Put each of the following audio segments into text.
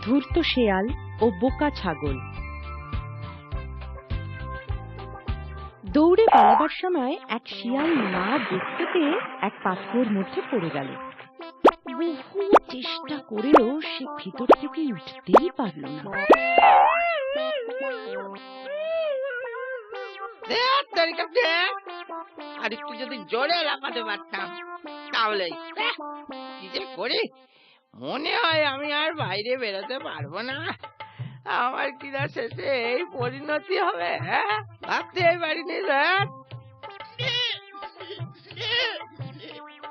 ধূর্ত শেয়াল ও বোকা ছাগল। দৌড়ে পালাবার সময় এক শিয়াল না দেখতে পেয়ে এক পাথরের মধ্যে পড়ে গেল। বহু চেষ্টা করেও সে ভিতর থেকে উঠতেই পারল না। আর একটু যদি জোরে লাফাতে পারতাম তাহলে কি যে করি, মনে হয় আমি আর বাইরে বেরোতে পারবো না। আমার কিনা শেষে এই পরিণতি হবে, ভাবতেই পারিনি।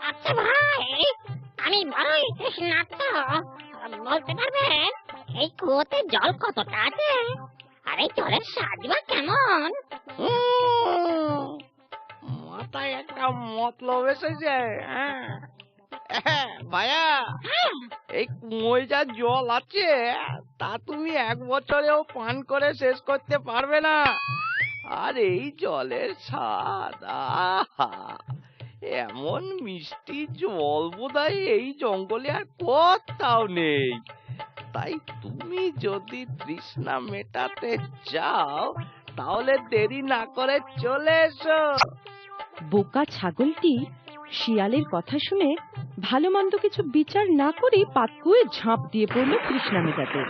আচ্ছা ভাই, আমি বড়ই তৃষ্ণার্ত, বলতে পারবেন এই কুয়োতে জল কতটা আছে আর এই জলের স্বাদ বা কেমন? মাথায় একটা মতলব এসেছে। ভাইয়া, এই কুয়োয় যা জল আছে তা তুমি 1 বছরেও পান করে শেষ করতে পারবে না। আর এই জলের স্বাদ, আহা, এমন মিষ্টি জল বোধহয় এই জঙ্গলে আর কোথাও নেই। তাই তুমি যদি তৃষ্ণা মেটাতে চাও তাহলে দেরি না করে চলে এসো। বোকা ছাগলটি শিয়ালের কথা শুনে ভালো মন্দ কিছু বিচার না করে পাতকুয়ে ঝাঁপ দিয়ে পড়ল তৃষ্ণা মেটাতে।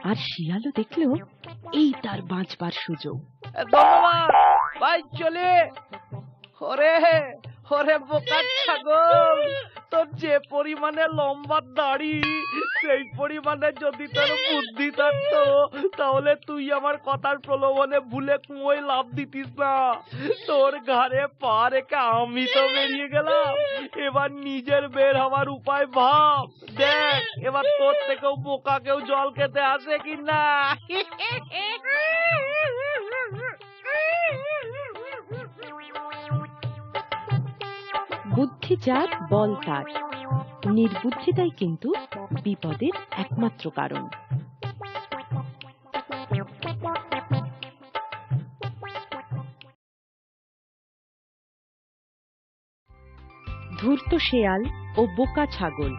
আর শিয়ালও দেখল এই তার বাঁচবার সুযোগ। ধন্যবাদ ভাই, চলে। ওরে ওরে বোকা ছাগল, তোর যে পরিমাণে লম্বা দাড়ি সেই পরিমাণে যদি তোর বুদ্ধি থাকতো তাহলে তুই আমার কথার প্রলোভনে ভুলে কুয়োয় লাফ দিতিস না। তোর ঘাড়ে পা রেখে আমি তো বেরিয়ে গেলাম, এবার নিজের বের হওয়ার উপায় ভাব। দেখ এবার তোর থেকেও বোকা কেউ জল খেতে আসে কিনা। বুদ্ধি যার বল তার, নির্বুদ্ধিতাই কিন্তু বিপদের একমাত্র কারণ। ধূর্ত শেয়াল ও বোকা ছাগল।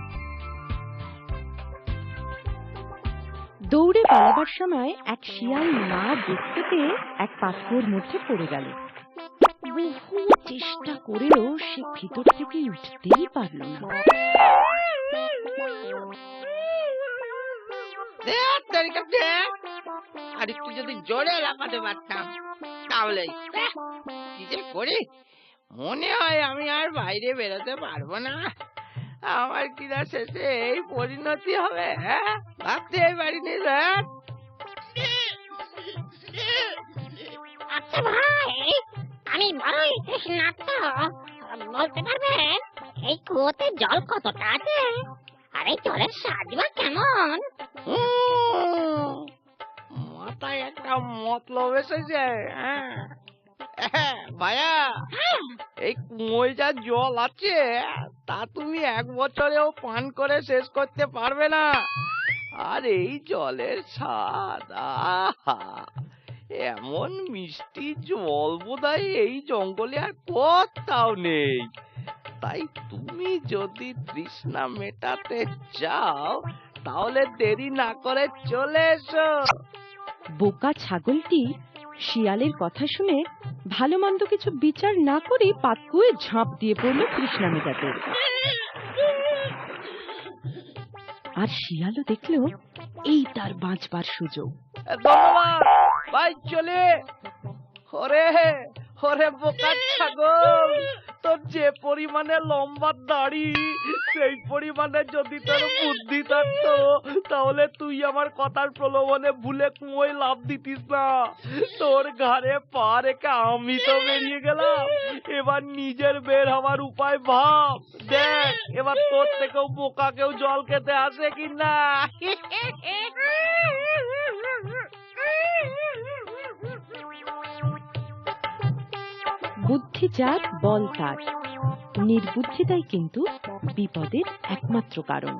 দৌড়ে পালাবার সময় এক শিয়াল না দেখতে পেয়ে এক পাথরের মধ্যে পড়ে গেল। বহু চেষ্টা করেও সে ভিতর থেকে উঠতেই পারল না। আর একটু যদি জোরে লাফাতে পারতাম তাহলে কি যে করি, মনে হয় আমি আর বাইরে বেরোতে পারবো না। আমার কিনা শেষে এই পরিণতি হবে, ভাবতেই পারিনি। আচ্ছা ভাই, আমি বড়ই তৃষ্ণার্ত, বলতে পারবেন এই কুয়োতে জল কতটা আছে আর এই জলের স্বাদ বা কেমন? মাথায় একটা মতলব এসেছে। ভাইয়া, এই কুয়োয় যা জল আছে তা তুমি 1 বছরেও পান করে শেষ করতে পারবে না। আর এই জলের স্বাদ, আহা, এমন মিষ্টি জল বোধহয় এই জঙ্গলে আর কোথাও নেই। তাই তুমি যদি তৃষ্ণা মেটাতে চাও তাহলে দেরি না করে চলে এসো। বোকা ছাগলটি শিয়ালের কথা শুনে ভালো মন্দ কিছু বিচার না করে পাতকুয়ে ঝাঁপ দিয়ে পড়ল তৃষ্ণা মেটাতে। আর শিয়ালও দেখল এই তার বাঁচবার সুযোগ। ধন্যবাদ ভাই, চলে। ওরে ওরে বোকা ছাগল, তোর যে পরিমাণে লম্বা দাড়ি সেই পরিমাণে যদি তোর বুদ্ধি থাকতো তাহলে তুই আমার কথার প্রলোভনে ভুলে কুয়োয় লাফ দিতিস না। তোর ঘাড়ে পা রেখে আমি তো বেরিয়ে গেলাম, এবার নিজের বের হওয়ার উপায় ভাব। দেখ এবার তোর থেকেও বোকা কেউ জল খেতে আসে কিনা। বুদ্ধি যার বল তার, নির্বুদ্ধিতাই কিন্তু বিপদের একমাত্র কারণ।